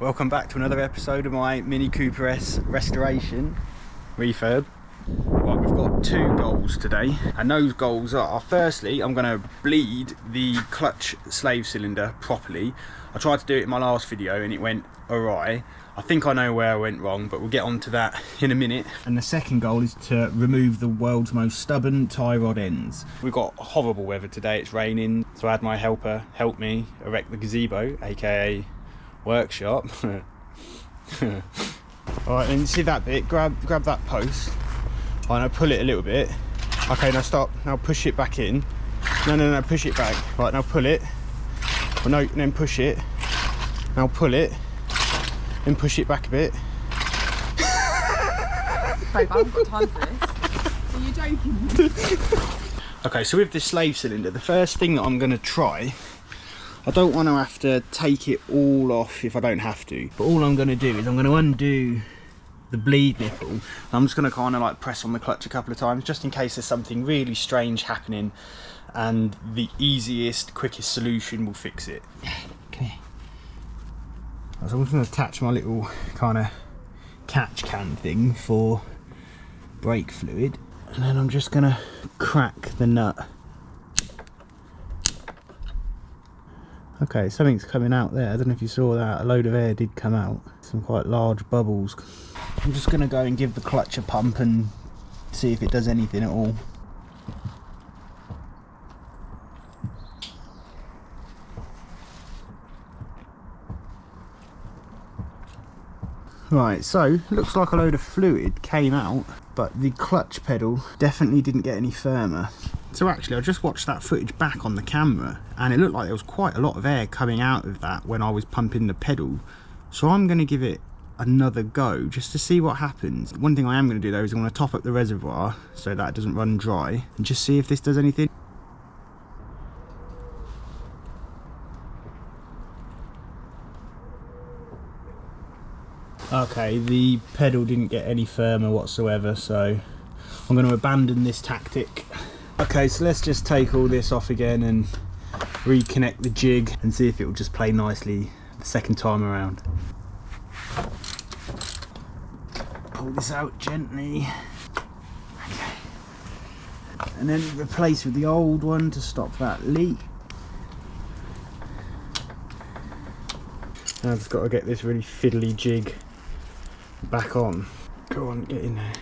Welcome back to another episode of my Mini Cooper S restoration refurb. Right, we've got two goals today, and those goals are, firstly, I'm going to bleed the clutch slave cylinder properly. I tried to do it in my last video and it went awry. I think I know where I went wrong, but we'll get on to that in a minute. And the second goal is to remove the world's most stubborn tie rod ends. We've got horrible weather today, it's raining, so I had my helper help me erect the gazebo, aka workshop. Alright, then see that bit, grab that post. Right, now pull it a little bit. Okay, now stop, now push it back in. No, push it back. Right, now pull it. Well, no, then push it. Now pull it. Then push it back a bit. Babe, I haven't got time for this. Are you joking? Okay, so with this slave cylinder, the first thing that I'm going to try, I don't want to have to take it all off if I don't have to, but all I'm going to do is I'm going to undo the bleed nipple. I'm just going to kind of like press on the clutch a couple of times just in case there's something really strange happening, and the easiest, quickest solution will fix it. Okay. So I'm just going to attach my little kind of catch can thing for brake fluid, and then I'm just going to crack the nut. Okay, something's coming out there. I don't know if you saw that. A load of air did come out. Some quite large bubbles. I'm just going to go and give the clutch a pump and see if it does anything at all. Right, so looks like a load of fluid came out, but the clutch pedal definitely didn't get any firmer. So actually, I just watched that footage back on the camera, and it looked like there was quite a lot of air coming out of that when I was pumping the pedal. So I'm going to give it another go just to see what happens. One thing I am going to do though is I'm going to top up the reservoir so that it doesn't run dry, and just see if this does anything. Okay, the pedal didn't get any firmer whatsoever, so I'm going to abandon this tactic. Okay, so let's just take all this off again and reconnect the jig and see if it will just play nicely the second time around. Pull this out gently. Okay. And then replace with the old one to stop that leak. Now I've just got to get this really fiddly jig back on. Go on, get in there.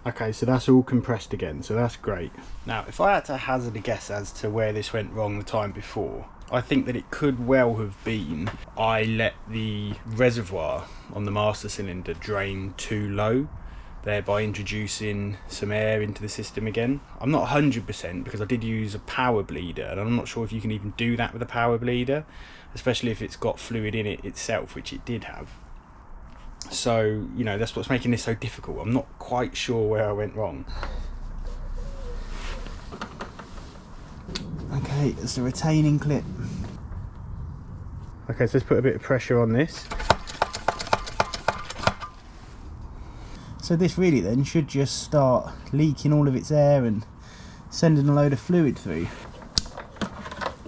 Okay, so that's all compressed again, so that's great. Now, if I had to hazard a guess as to where this went wrong the time before, I think that it could well have been I let the reservoir on the master cylinder drain too low, thereby introducing some air into the system again. I'm not 100% because I did use a power bleeder, and I'm not sure if you can even do that with a power bleeder, especially if it's got fluid in it itself, which it did have. So, you know, that's what's making this so difficult. I'm not quite sure where I went wrong. Okay, it's the retaining clip. Okay, so let's put a bit of pressure on this. So this really then should just start leaking all of its air and sending a load of fluid through.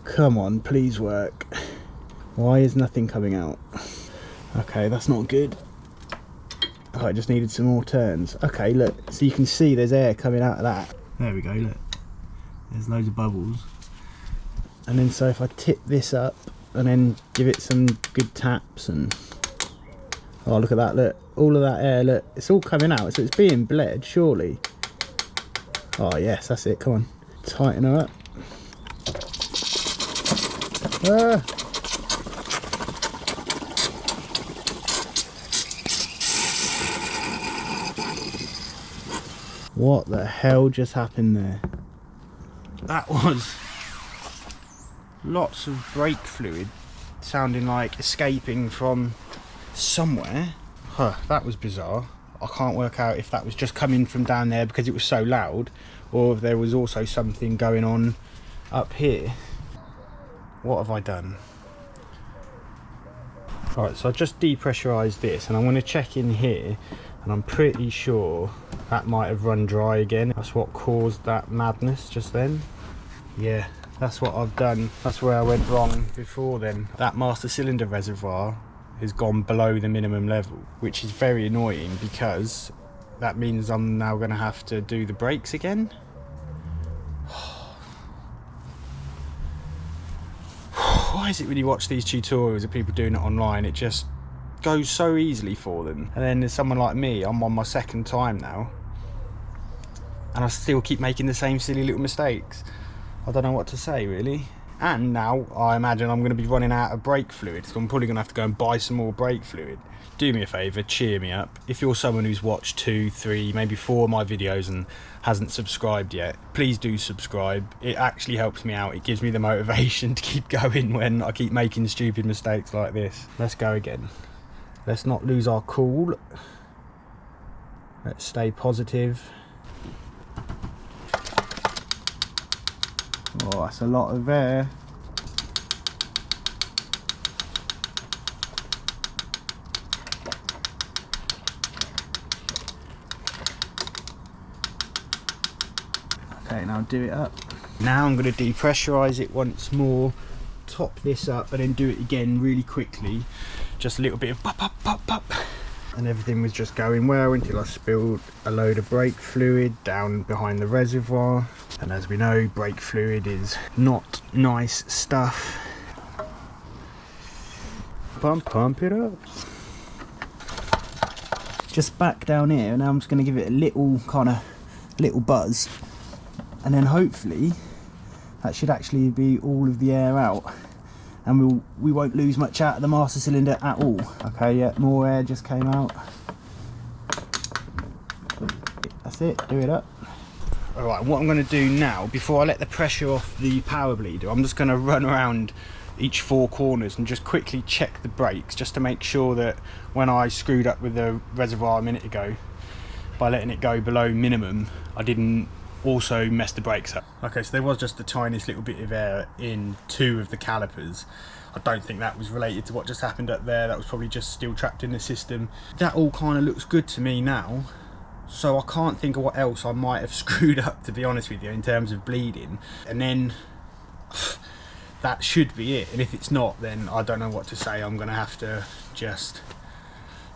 Come on, please work. Why is nothing coming out? Okay, that's not good. Oh, I just needed some more turns. Okay, look, so you can see there's air coming out of that. There we go, look. There's loads of bubbles. And then so if I tip this up and then give it some good taps and... Oh, look at that, look. All of that air, look. It's all coming out, so it's being bled, surely. Oh, yes, that's it, come on. Tighten her up. Ah! What the hell just happened there? That was lots of brake fluid sounding like escaping from somewhere. Huh, that was bizarre. I can't work out if that was just coming from down there because it was so loud, or if there was also something going on up here. What have I done? Alright, so I just depressurised this and I'm going to check in here, and I'm pretty sure that might have run dry again. That's what caused that madness just then. Yeah, that's what I've done. That's where I went wrong before then. That master cylinder reservoir has gone below the minimum level, which is very annoying because that means I'm now going to have to do the brakes again. Why is it when you watch these tutorials of people doing it online, it just goes so easily for them, and then there's someone like me, I'm on my second time now and I still keep making the same silly little mistakes. I don't know what to say really. And now I imagine I'm going to be running out of brake fluid, so I'm probably going to have to go and buy some more brake fluid. Do me a favour, cheer me up. If you're someone who's watched 2, 3, maybe 4 of my videos and hasn't subscribed yet, please do subscribe. It actually helps me out. It gives me the motivation to keep going when I keep making stupid mistakes like this. Let's go again. Let's not lose our cool. Let's stay positive. Oh, that's a lot of air. Okay, now do it up. Now I'm going to depressurise it once more, top this up and then do it again really quickly. Just a little bit of pop, pop, pop, pop. And everything was just going well until I spilled a load of brake fluid down behind the reservoir. And as we know, brake fluid is not nice stuff. Pump it up. Just back down here, and now I'm just going to give it a little buzz, and then hopefully that should actually be all of the air out, and we won't lose much out of the master cylinder at all. Okay, yeah, more air just came out. That's it, do it up. Alright, what I'm going to do now, before I let the pressure off the power bleeder, I'm just going to run around each 4 corners and just quickly check the brakes, just to make sure that when I screwed up with the reservoir a minute ago by letting it go below minimum, I didn't also mess the brakes up. Okay, so there was just the tiniest little bit of air in 2 of the calipers. I don't think that was related to what just happened up there. That was probably just still trapped in the system. That all kind of looks good to me now, so I can't think of what else I might have screwed up, to be honest with you, in terms of bleeding. And then that should be it, and if it's not, then I don't know what to say. I'm gonna have to just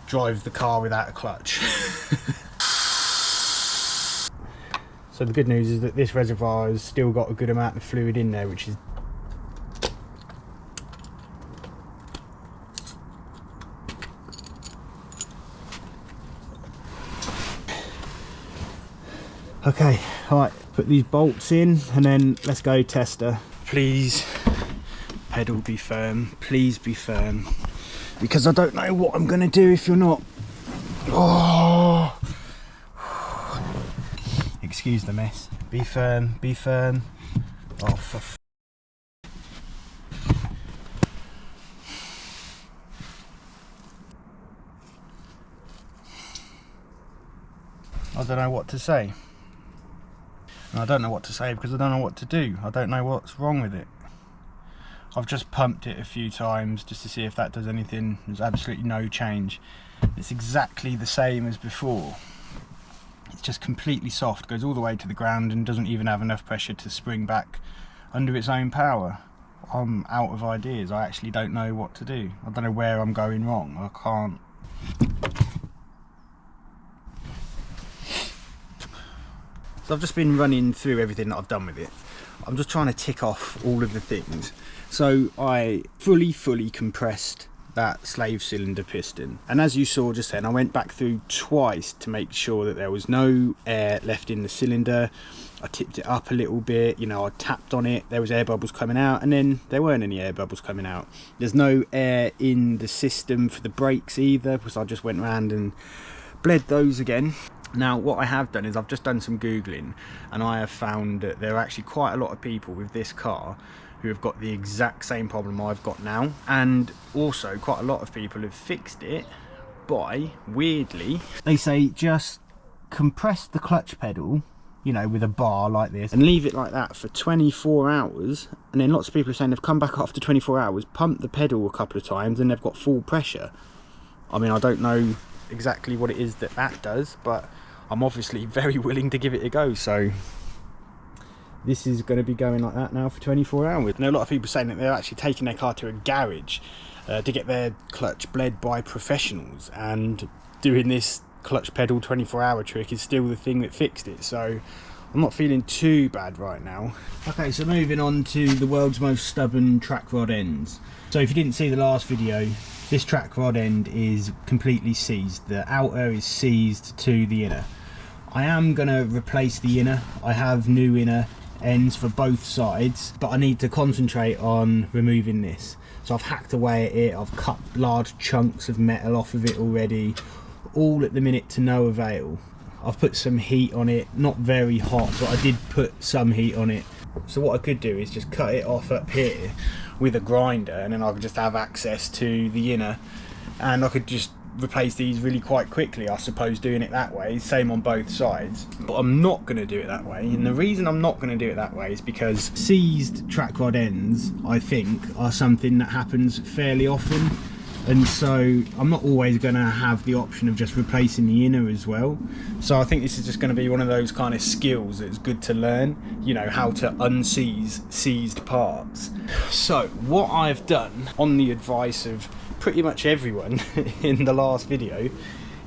drive the car without a clutch. So the good news is that this reservoir has still got a good amount of fluid in there, which is okay. Alright, put these bolts in and then let's go tester. Please, pedal be firm, please be firm, because I don't know what I'm gonna do if you're not. Oh, excuse the mess. Be firm, be firm. Oh, for f. I don't know what to say. And I don't know what to say because I don't know what to do. I don't know what's wrong with it. I've just pumped it a few times just to see if that does anything. There's absolutely no change. It's exactly the same as before. It's just completely soft, goes all the way to the ground and doesn't even have enough pressure to spring back under its own power. I'm out of ideas. I actually don't know what to do. I don't know where I'm going wrong. I can't. So I've just been running through everything that I've done with it. I'm just trying to tick off all of the things. So I fully compressed that slave cylinder piston, and as you saw just then, I went back through twice to make sure that there was no air left in the cylinder. I tipped it up a little bit, you know, I tapped on it, there was air bubbles coming out, and then there weren't any air bubbles coming out. There's no air in the system for the brakes either, because I just went around and bled those again. Now what I have done is I've just done some Googling, and I have found that there are actually quite a lot of people with this car who have got the exact same problem I've got now, and also quite a lot of people have fixed it by, weirdly, they say just compress the clutch pedal, you know, with a bar like this, and leave it like that for 24 hours, and then lots of people are saying they've come back after 24 hours, pumped the pedal a couple of times, and they've got full pressure. I mean, I don't know exactly what it is that that does, but I'm obviously very willing to give it a go, so this is going to be going like that now for 24 hours. And there are a lot of people saying that they're actually taking their car to a garage to get their clutch bled by professionals, and doing this clutch pedal 24-hour trick is still the thing that fixed it, so I'm not feeling too bad right now. Okay, so moving on to the world's most stubborn track rod ends. So if you didn't see the last video, this track rod end is completely seized. The outer is seized to the inner. I am going to replace the inner. I have new inner ends for both sides, but I need to concentrate on removing this. So I've hacked away at it, I've cut large chunks of metal off of it already, all at the minute to no avail. I've put some heat on it, not very hot, but I did put some heat on it. So what I could do is just cut it off up here with a grinder, and then I could just have access to the inner, and I could just replace these really quite quickly, I suppose, doing it that way. Same on both sides, but I'm not going to do it that way, and the reason I'm not going to do it that way is because seized track rod ends, I think, are something that happens fairly often. And so I'm not always going to have the option of just replacing the inner as well. So I think this is just going to be one of those kind of skills that's good to learn, you know, how to unseize seized parts. So what I've done, on the advice of pretty much everyone in the last video,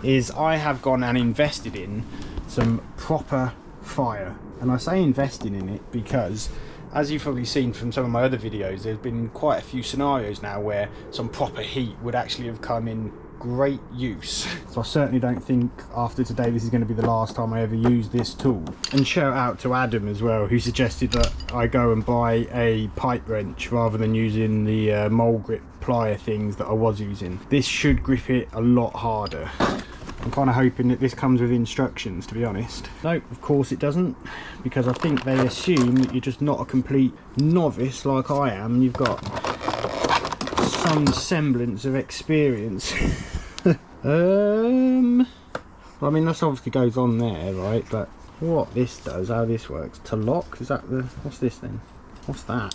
is I have gone and invested in some proper fire. And I say investing in it because, as you've probably seen from some of my other videos, there's been quite a few scenarios now where some proper heat would actually have come in great use. So I certainly don't think after today this is going to be the last time I ever use this tool. And shout out to Adam as well, who suggested that I go and buy a pipe wrench rather than using the mole grip plier things that I was using. This should grip it a lot harder. I'm kind of hoping that this comes with instructions, to be honest. No, of course it doesn't, because I think they assume that you're just not a complete novice like I am. You've got some semblance of experience. Well, I mean, this obviously goes on there, right? But what this does, how this works, to lock, is that the, what's this then? What's that?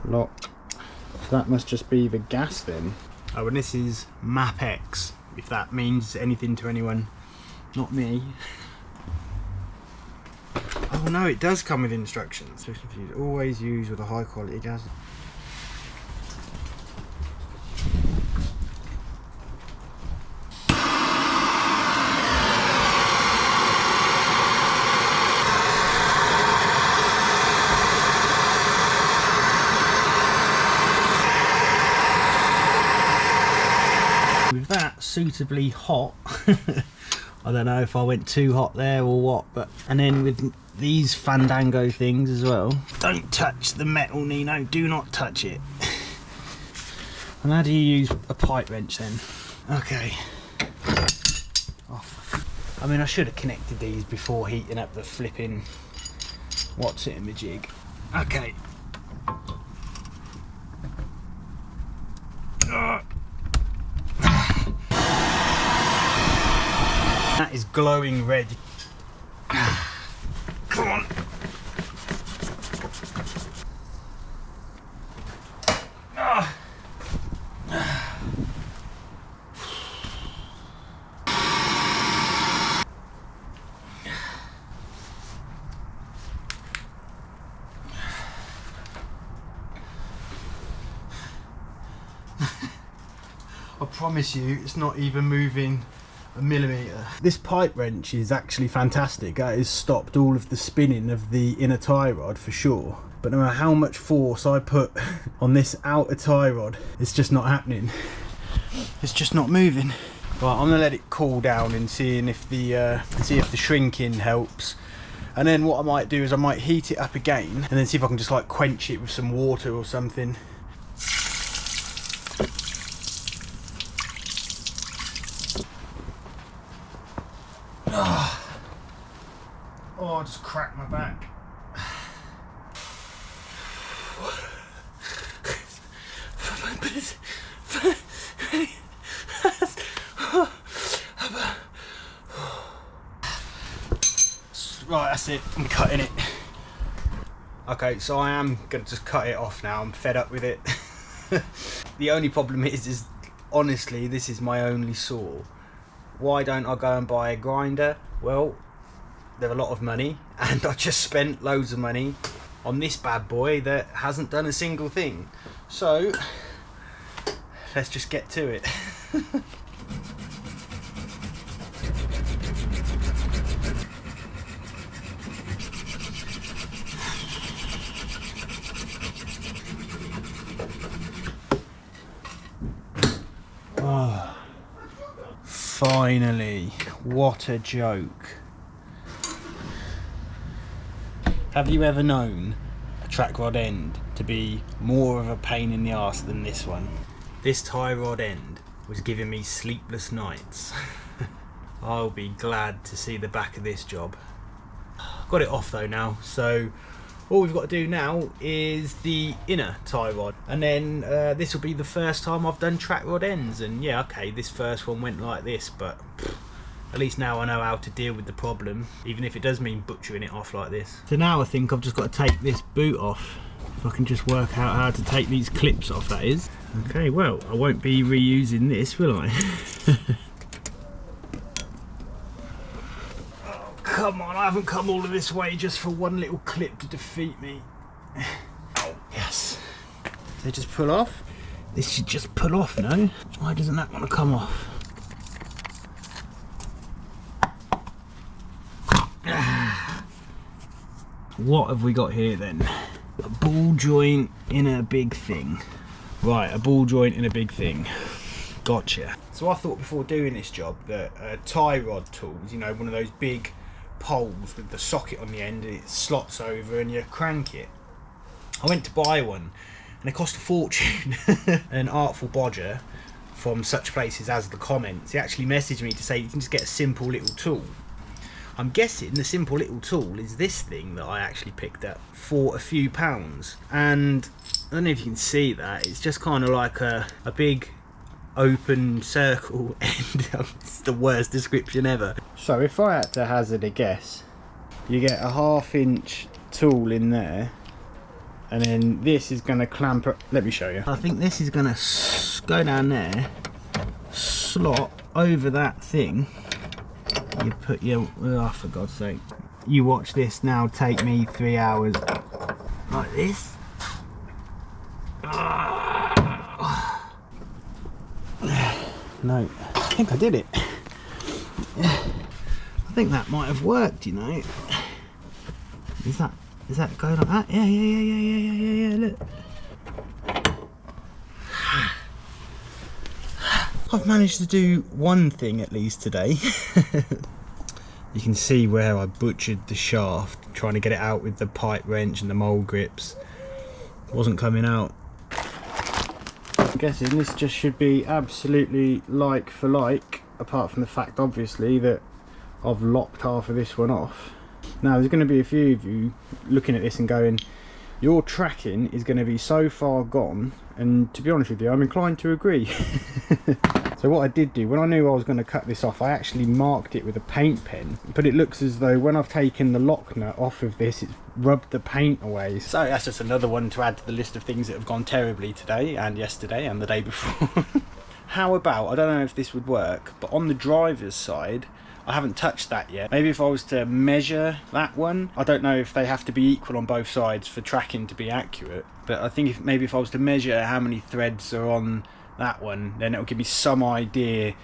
Lock. So that must just be the gas then. Oh, and this is Map X, if that means anything to anyone. Not me. Oh no, it does come with instructions. Always use with a high quality gas. With that suitably hot, I don't know if I went too hot there or what, but, and then with these Fandango things as well. Don't touch the metal, Nino, do not touch it. And how do you use a pipe wrench then? Okay. Off. I mean, I should have connected these before heating up the flipping what's it in the jig. Okay. That is glowing red. Come on. I promise you, it's not even moving a millimetre. This pipe wrench is actually fantastic. It has stopped all of the spinning of the inner tie rod for sure. But no matter how much force I put on this outer tie rod, it's just not happening. It's just not moving. Right, I'm gonna let it cool down and see if the shrinking helps. And then what I might do is I might heat it up again and then see if I can just like quench it with some water or something. Oh, I just cracked my back. Right, that's it, I'm cutting it. Okay, so I am gonna just cut it off now, I'm fed up with it. The only problem is honestly, this is my only saw. Why don't I go and buy a grinder? Well, they're a lot of money, and I just spent loads of money on this bad boy that hasn't done a single thing. So let's just get to it. Oh, finally, what a joke. Have you ever known a track rod end to be more of a pain in the arse than this one? This tie rod end was giving me sleepless nights. I'll be glad to see the back of this job. Got it off though now, so all we've got to do now is the inner tie rod, and then this will be the first time I've done track rod ends. And yeah, okay, this first one went like this, but at least now I know how to deal with the problem, even if it does mean butchering it off like this. So now I think I've just got to take this boot off. If I can just work out how to take these clips off, that is. Okay, well, I won't be reusing this, will I? Oh, come on, I haven't come all of this way just for one little clip to defeat me. Oh, yes. They just pull off? This should just pull off, no? Why doesn't that want to come off? What have we got here then? A ball joint in a big thing. Right, a ball joint in a big thing. Gotcha. So I thought before doing this job that tie rod tools, you know, one of those big poles with the socket on the end, and it slots over and you crank it. I went to buy one and it cost a fortune. An artful bodger from such places as the comments, he actually messaged me to say you can just get a simple little tool. I'm guessing the simple little tool is this thing that I actually picked up for a few pounds. And I don't know if you can see that, it's just kind of like a big open circle end. It's the worst description ever. So if I had to hazard a guess, you get a 1/2 inch tool in there, and then this is going to clamp up. Let me show you. I think this is going to go down there, slot over that thing. You put your, oh for God's sake, you watch this now take me 3 hours like this. No, I think I did it. I think that might have worked, you know. Is that going like that? Yeah, look. I've managed to do one thing at least today. You can see where I butchered the shaft trying to get it out with the pipe wrench and the mole grips. It wasn't coming out. I'm guessing this just should be absolutely like for like, apart from the fact obviously that I've lopped half of this one off. Now there's going to be a few of you looking at this and going, your tracking is going to be so far gone, and to be honest with you, I'm inclined to agree. So what I did do, when I knew I was going to cut this off, I actually marked it with a paint pen, but it looks as though when I've taken the lock nut off of this, it's rubbed the paint away. So that's just another one to add to the list of things that have gone terribly today and yesterday and the day before. How about, I don't know if this would work, but on the driver's side, I haven't touched that yet. Maybe if I was to measure that one, I don't know if they have to be equal on both sides for tracking to be accurate, but I think maybe if I was to measure how many threads are on that one, then it'll give me some idea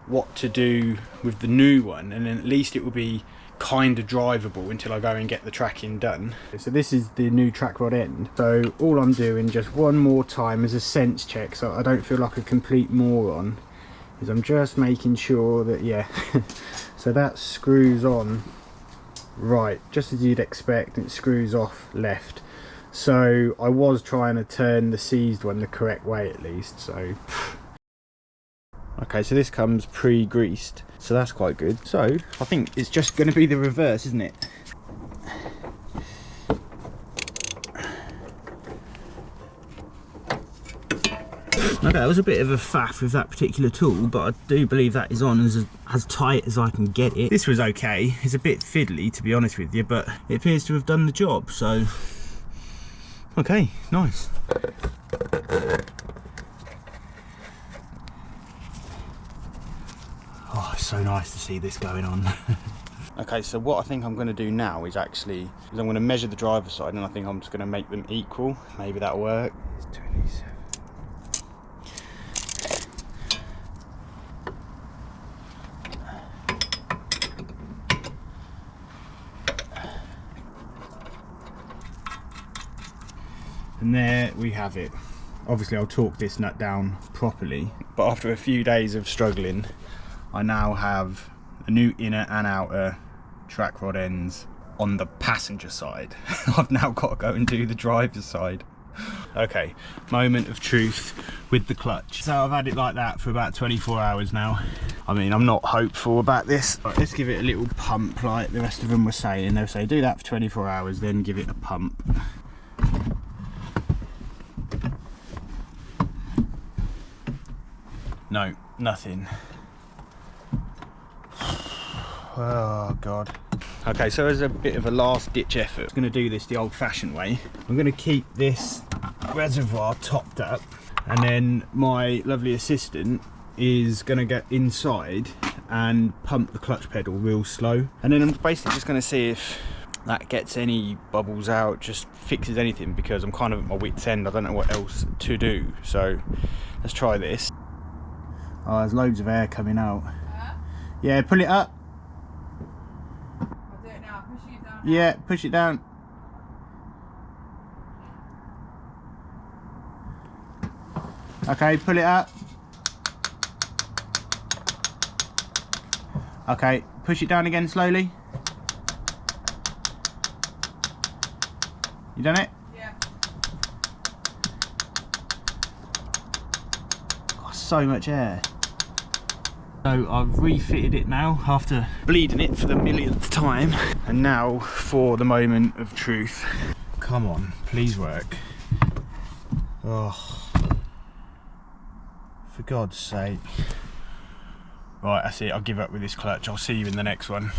what to do with the new one, and then at least it will be kind of drivable until I go and get the tracking done. So this is the new track rod end. So all I'm doing just one more time as a sense check, so I don't feel like a complete moron, is I'm just making sure that, yeah, so that screws on right, just as you'd expect, and it screws off left. So I was trying to turn the seized one the correct way at least, so. Okay, so this comes pre-greased, so that's quite good. So I think it's just going to be the reverse, isn't it? Okay, that was a bit of a faff with that particular tool, but I do believe that is on as tight as I can get it. This was okay. It's a bit fiddly, to be honest with you, but it appears to have done the job, so okay, nice. Oh, it's so nice to see this going on. Okay, so what I think I'm going to do now is I'm going to measure the driver's side, and I think I'm just going to make them equal. Maybe that'll work. It's 27. And there we have it. Obviously I'll torque this nut down properly, but after a few days of struggling, I now have a new inner and outer track rod ends on the passenger side. I've now got to go and do the driver's side. Okay, moment of truth with the clutch. So I've had it like that for about 24 hours now. I mean, I'm not hopeful about this. Right, let's give it a little pump like the rest of them were saying. They'll say do that for 24 hours, then give it a pump. No, nothing. Oh God. Okay, so as a bit of a last ditch effort, I'm going to do this the old fashioned way. I'm going to keep this reservoir topped up, and then my lovely assistant is going to get inside and pump the clutch pedal real slow, and then I'm basically just going to see if that gets any bubbles out, just fixes anything, because I'm kind of at my wit's end. I don't know what else to do, so let's try this. Oh, there's loads of air coming out. Yeah, pull it up. I'll do it now. Push it down. Yeah, push it down. Okay, pull it up. Okay, push it down again slowly. You done it? Yeah. Oh, so much air. So I've refitted it now after bleeding it for the millionth time. And now for the moment of truth. Come on, please work. Oh, for God's sake. Right, that's it. I'll give up with this clutch. I'll see you in the next one.